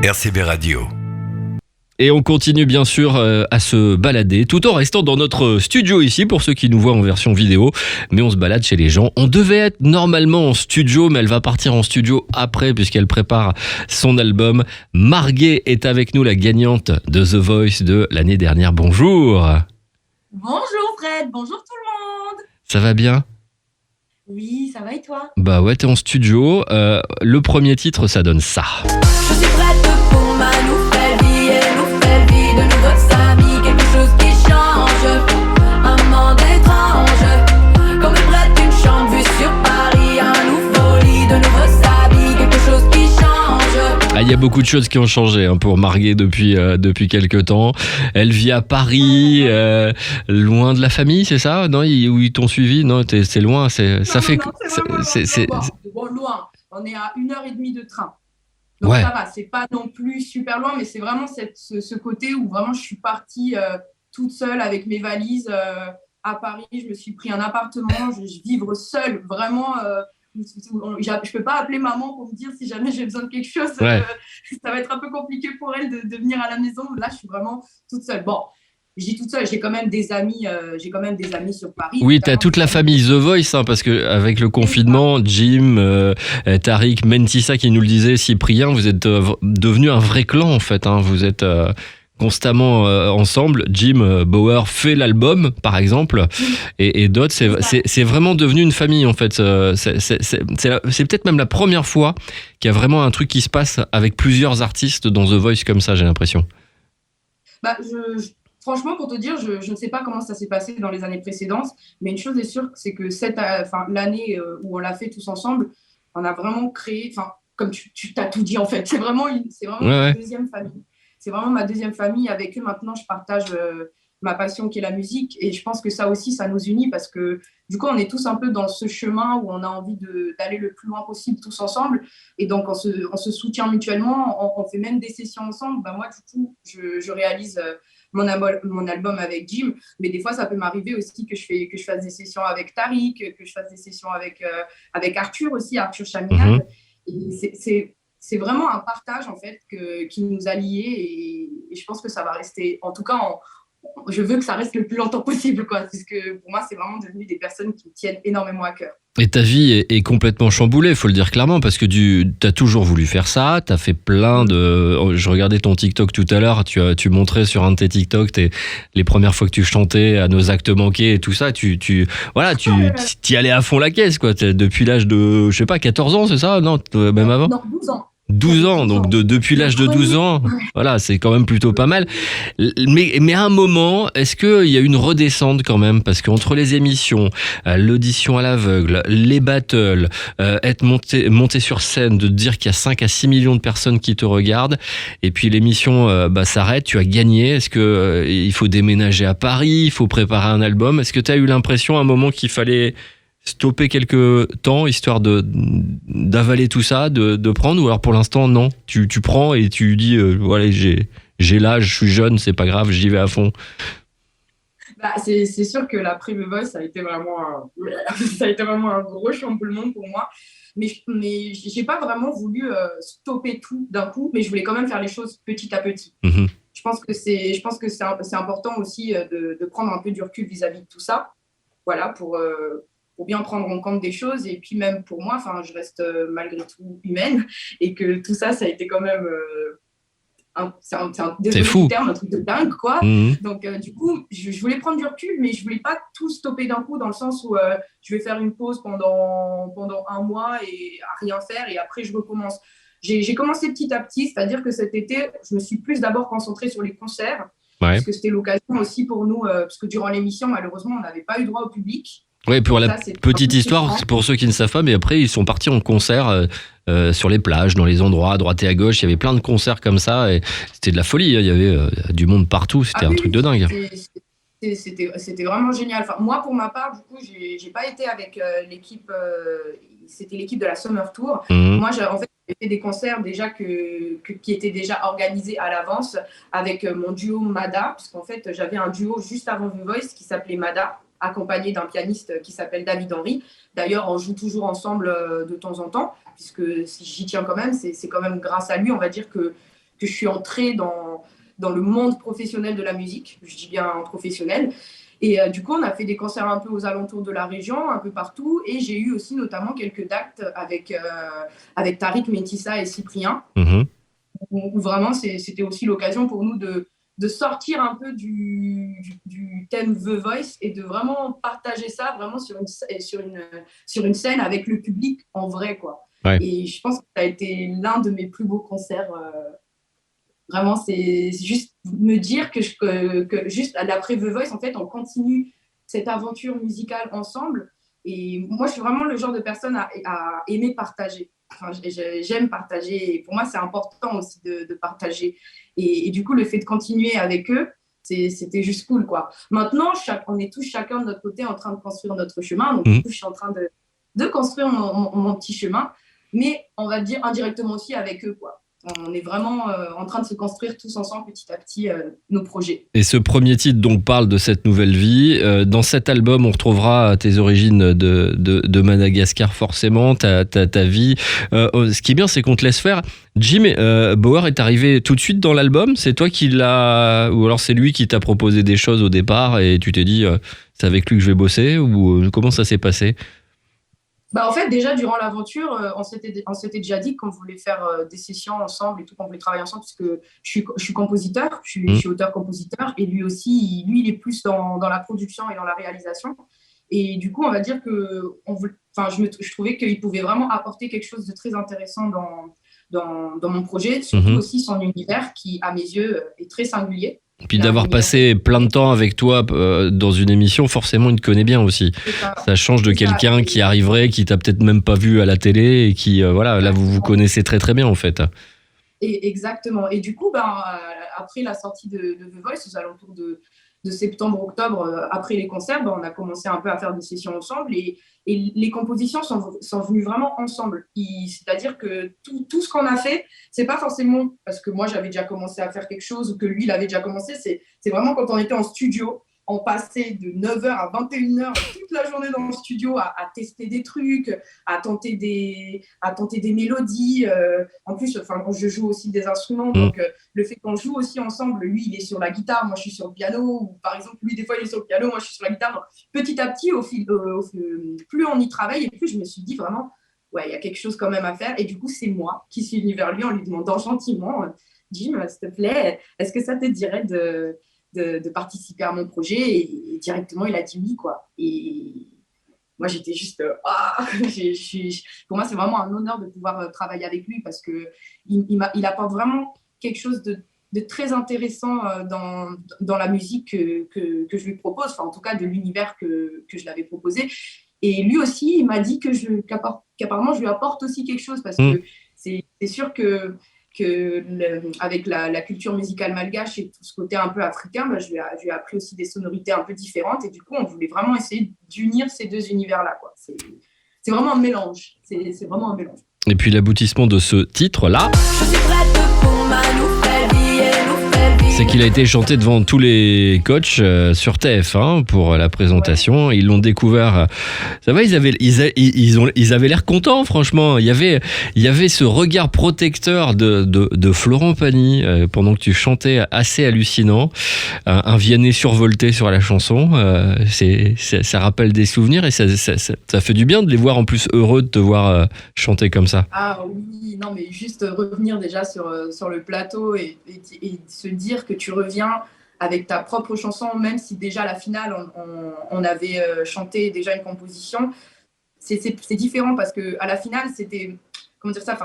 RCB Radio. Et on continue bien sûr à se balader tout en restant dans notre studio ici pour ceux qui nous voient en version vidéo. Mais on se balade chez les gens. On devait être normalement en studio, mais elle va partir en studio après puisqu'elle prépare son album. Marguet est avec nous, la gagnante de The Voice de l'année dernière. Bonjour. Bonjour Fred, bonjour tout le monde. Ça va bien ? Oui, ça va et toi ? Bah ouais, t'es en studio. Le premier titre, ça donne ça. Je suis prête pour ma nouvelle vie de nouveaux amis, quelque chose qui change, un monde étrange, comme prête une chambre vue sur Paris, un nouveau lit, de nouveaux habits, quelque chose qui change. Ah, il y a beaucoup de choses qui ont changé pour Marguet depuis quelques temps. Elle vit à Paris, loin de la famille, c'est ça ? Non, où ils t'ont suivi ? Non, c'est loin. Non, c'est loin. On est à 1h30 de train. Donc ouais. Ça va, c'est pas non plus super loin, mais c'est vraiment ce côté où vraiment je suis partie toute seule avec mes valises à Paris. Je me suis pris un appartement, je vivre seule, vraiment. Je peux pas appeler maman pour me dire si jamais j'ai besoin de quelque chose. Ouais. Ça va être un peu compliqué pour elle de venir à la maison. Là, je suis vraiment toute seule. Bon. Je dis toute seule, j'ai quand même des amis sur Paris. Oui, t'as toute la famille The Voice, parce que avec le confinement, Jim, Tariq, Mentissa qui nous le disait, Cyprien, vous êtes devenus un vrai clan en fait. Vous êtes constamment ensemble. Jim Bauer fait l'album, par exemple, et d'autres, c'est vraiment devenu une famille en fait. C'est peut-être même la première fois qu'il y a vraiment un truc qui se passe avec plusieurs artistes dans The Voice comme ça, j'ai l'impression. Franchement, pour te dire, je ne sais pas comment ça s'est passé dans les années précédentes, mais une chose est sûre, c'est que l'année où on l'a fait tous ensemble, on a vraiment créé, comme tu t'as tout dit en fait, c'est vraiment ma deuxième famille. C'est vraiment ma deuxième famille. Avec eux, maintenant, je partage ma passion qui est la musique, et je pense que ça aussi, ça nous unit parce que du coup, on est tous un peu dans ce chemin où on a envie d'aller le plus loin possible tous ensemble, et donc on se soutient mutuellement, on fait même des sessions ensemble. Moi, du coup, je réalise mon album avec Jim, mais des fois ça peut m'arriver aussi que je fasse des sessions avec Tariq, que je fasse des sessions avec Arthur aussi, Arthur Chamiral. Et c'est vraiment un partage en fait qui nous a liés, et je pense que ça va rester, en tout cas je veux que ça reste le plus longtemps possible, puisque pour moi c'est vraiment devenu des personnes qui me tiennent énormément à cœur. Et ta vie est complètement chamboulée, il faut le dire clairement, parce que tu as toujours voulu faire ça, tu as fait plein de... Je regardais ton TikTok tout à l'heure, tu montrais sur un de tes TikTok les premières fois que tu chantais à Nos actes manqués et tout ça, tu y allais à fond la caisse, depuis l'âge de, je sais pas, 14 ans, c'est ça ? Non, même avant ? Non, 12 ans. 12 ans, donc depuis l'âge de 12 ans, voilà, c'est quand même plutôt pas mal. Mais à un moment, est-ce qu'il y a une redescente quand même ? Parce qu'entre les émissions, l'audition à l'aveugle, les battles, être monté sur scène, de te dire qu'il y a 5 à 6 millions de personnes qui te regardent, et puis l'émission s'arrête, tu as gagné. Est-ce qu'il faut déménager à Paris ? Il faut préparer un album ? Est-ce que tu as eu l'impression à un moment qu'il fallait stopper quelques temps histoire d'avaler tout ça, de prendre, ou alors pour l'instant non, tu prends et tu dis voilà, j'ai l'âge, je suis jeune, c'est pas grave, j'y vais à fond. C'est sûr que l'après The Voice, ça a été vraiment un gros chamboulement pour moi, mais j'ai pas vraiment voulu stopper tout d'un coup, mais je voulais quand même faire les choses petit à petit. Je pense que c'est important aussi de prendre un peu du recul vis-à-vis de tout ça, voilà, pour bien prendre en compte des choses. Et puis même pour moi, je reste malgré tout humaine, et que tout ça a été quand même c'est fou, un truc de dingue, Donc du coup, je voulais prendre du recul, mais je voulais pas tout stopper d'un coup, dans le sens où je vais faire une pause pendant un mois et à rien faire, et après je recommence. J'ai commencé petit à petit, c'est-à-dire que cet été, je me suis plus d'abord concentrée sur les concerts, parce que c'était l'occasion aussi pour nous, parce que durant l'émission, malheureusement, on n'avait pas eu droit au public. Oui, pour la petite histoire, pour ceux qui ne savent pas, mais après ils sont partis en concert sur les plages, dans les endroits à droite et à gauche. Il y avait plein de concerts comme ça, et c'était de la folie. Il y avait du monde partout, c'était un truc de dingue. C'était vraiment génial. Moi, pour ma part, du coup, j'ai pas été avec l'équipe. C'était l'équipe de la Summer Tour. Moi, en fait, j'ai fait des concerts déjà qui étaient déjà organisés à l'avance avec mon duo Mada, puisqu'en fait, j'avais un duo juste avant The Voice qui s'appelait Mada, accompagné d'un pianiste qui s'appelle David Henry. D'ailleurs, on joue toujours ensemble de temps en temps, puisque si j'y tiens quand même, c'est quand même grâce à lui, on va dire, que que je suis entrée dans le monde professionnel de la musique, je dis bien professionnel. Et du coup, on a fait des concerts un peu aux alentours de la région, un peu partout. Et j'ai eu aussi notamment quelques dates avec Tariq, Métissa et Cyprien. Mhm. Où vraiment, c'était aussi l'occasion pour nous de sortir un peu du thème The Voice et de vraiment partager ça vraiment sur une scène avec le public en vrai, quoi. Ouais. Et je pense que ça a été l'un de mes plus beaux concerts. Vraiment, c'est juste me dire que juste après The Voice, en fait, on continue cette aventure musicale ensemble. Et moi, je suis vraiment le genre de personne à aimer partager. Enfin, j'aime partager. Et pour moi, c'est important aussi de partager. Et du coup, le fait de continuer avec eux, c'était juste cool, quoi. Maintenant, on est tous chacun de notre côté en train de construire notre chemin. Donc, du coup, je suis en train de construire mon petit chemin. Mais on va dire indirectement aussi avec eux, quoi. On est vraiment en train de se construire tous ensemble petit à petit nos projets. Et ce premier titre donc parle de cette nouvelle vie. Dans cet album, on retrouvera tes origines de Madagascar forcément, ta vie. Ce qui est bien, c'est qu'on te laisse faire. Jim Bauer est arrivé tout de suite dans l'album. C'est toi qui l'as, ou alors c'est lui qui t'a proposé des choses au départ et tu t'es dit c'est avec lui que je vais bosser, ou comment ça s'est passé? Bah, en fait, déjà, durant l'aventure, on s'était déjà dit qu'on voulait faire des sessions ensemble et tout, qu'on voulait travailler ensemble, parce que je suis compositeur, je suis auteur-compositeur, et lui aussi, il est plus dans la production et dans la réalisation. Et du coup, on va dire que je trouvais qu'il pouvait vraiment apporter quelque chose de très intéressant dans mon projet, surtout aussi son univers qui, à mes yeux, est très singulier. Puis d'avoir passé plein de temps avec toi dans une émission, forcément, il te connaît bien aussi. Ça change de quelqu'un qui arriverait, qui t'a peut-être même pas vu à la télé et qui, voilà, là, vous connaissez très très bien en fait. Et exactement. Et du coup, après la sortie de The Voice, aux alentours de septembre-octobre, après les concerts, on a commencé un peu à faire des sessions ensemble et les compositions sont venues vraiment ensemble. C'est-à-dire que tout ce qu'on a fait, c'est pas forcément parce que moi j'avais déjà commencé à faire quelque chose ou que lui il avait déjà commencé, c'est vraiment quand on était en studio, on passait de 9h à 21h toute la journée dans le studio à tester des trucs, à tenter des mélodies. En plus, je joue aussi des instruments, donc le fait qu'on joue aussi ensemble, lui il est sur la guitare, moi je suis sur le piano, ou par exemple lui des fois il est sur le piano, moi je suis sur la guitare. Donc, petit à petit, plus on y travaille et plus je me suis dit vraiment, ouais, il y a quelque chose quand même à faire. Et du coup, c'est moi qui suis venue vers lui en lui demandant gentiment, Jim, s'il te plaît, est-ce que ça te dirait de participer à mon projet, et directement il a dit oui, quoi. Et moi j'étais juste pour moi c'est vraiment un honneur de pouvoir travailler avec lui, parce que il apporte vraiment quelque chose de très intéressant dans la musique que je lui propose, enfin en tout cas de l'univers que je l'avais proposé. Et lui aussi il m'a dit qu'apparemment je lui apporte aussi quelque chose, parce que c'est sûr que avec la culture musicale malgache et tout ce côté un peu africain, je lui ai appris aussi des sonorités un peu différentes, et du coup on voulait vraiment essayer d'unir ces deux univers-là, quoi. C'est vraiment un mélange, c'est vraiment un mélange. Et puis l'aboutissement de ce titre-là, Je suis prête pour ma nouvelle vie, c'est qu'il a été chanté devant tous les coachs sur TF1 pour la présentation. Ouais. Ils l'ont découvert. Ça va, ils avaient l'air contents, franchement. Il y avait ce regard protecteur de Florent Pagny pendant que tu chantais, assez hallucinant. Un Vianney survolté sur la chanson. Ça rappelle des souvenirs, et ça fait du bien de les voir en plus heureux de te voir chanter comme ça. Ah oui, non, mais juste revenir déjà sur le plateau et se dire que tu reviens avec ta propre chanson, même si déjà à la finale on avait chanté déjà une composition, c'est différent, parce que à la finale c'était, comment dire ça,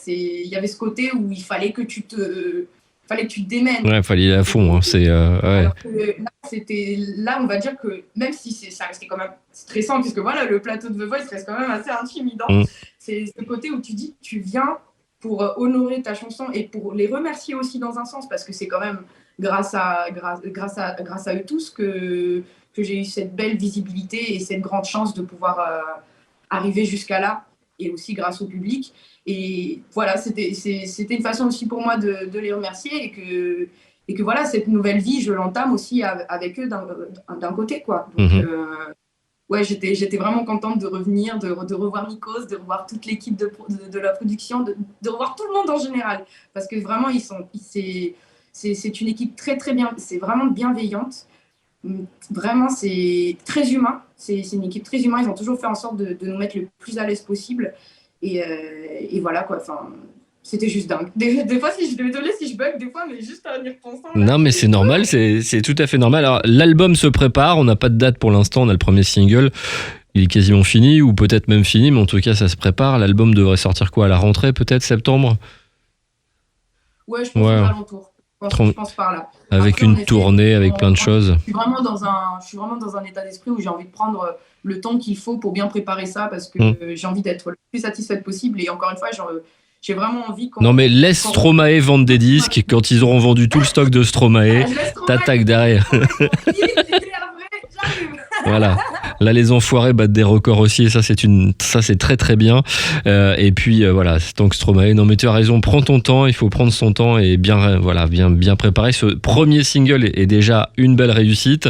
il y avait ce côté où il fallait que tu te démènes. Ouais, il fallait aller à fond. Hein, ouais. Alors que là, on va dire que même si ça restait quand même stressant, puisque voilà, le plateau de The Voice reste quand même assez intimidant. C'est ce côté où tu dis, tu viens pour honorer ta chanson et pour les remercier aussi dans un sens, parce que c'est quand même grâce à eux tous que j'ai eu cette belle visibilité et cette grande chance de pouvoir arriver jusqu'à là, et aussi grâce au public. Et voilà, c'était une façon aussi pour moi de les remercier, et que voilà, cette nouvelle vie, je l'entame aussi avec eux d'un côté, quoi. Donc, ouais, j'étais vraiment contente de revenir, de revoir Nikos, de revoir toute l'équipe de la production, de revoir tout le monde en général. Parce que vraiment, c'est une équipe très, très bien, c'est vraiment bienveillante. Vraiment, c'est très humain. C'est une équipe très humaine. Ils ont toujours fait en sorte de nous mettre le plus à l'aise possible. Et voilà, quoi. Enfin, c'était juste dingue. Des fois, je suis désolée si je bug, des fois, mais juste en y repensant. Là, Non, mais c'est normal, c'est tout à fait normal. Alors, l'album se prépare, on n'a pas de date pour l'instant, on a le premier single. Il est quasiment fini, ou peut-être même fini, mais en tout cas, ça se prépare. L'album devrait sortir quoi, à la rentrée, peut-être, septembre? Ouais, je pense aux alentours. Je pense par là. Avec après, une tournée, avec plein de choses. Je suis vraiment dans un état d'esprit où j'ai envie de prendre le temps qu'il faut pour bien préparer ça, parce que j'ai envie d'être le plus satisfaite possible. Et encore une fois, j'ai vraiment envie Non, mais laisse Stromae vendre des disques. Quand ils auront vendu tout le stock de Stromae, t'attaques derrière. Voilà. Là, les enfoirés battent des records aussi, et ça c'est très très bien. Et puis voilà, tant que Stromae. Non, mais tu as raison, prends ton temps, il faut prendre son temps et bien préparer. Ce premier single est déjà une belle réussite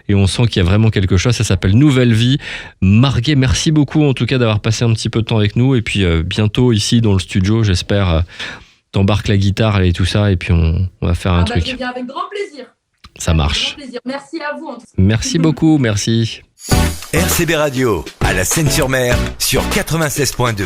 et on sent qu'il y a vraiment quelque chose. Ça s'appelle Nouvelle Vie. Marguet, merci beaucoup en tout cas d'avoir passé un petit peu de temps avec nous, et puis bientôt ici dans le studio, j'espère, t'embarques la guitare et tout ça, et puis on va faire un truc. Je viens avec grand plaisir. Ça marche. Merci à vous. Merci beaucoup, merci. RCB Radio, à la Seine-sur-Mer, sur 96.2.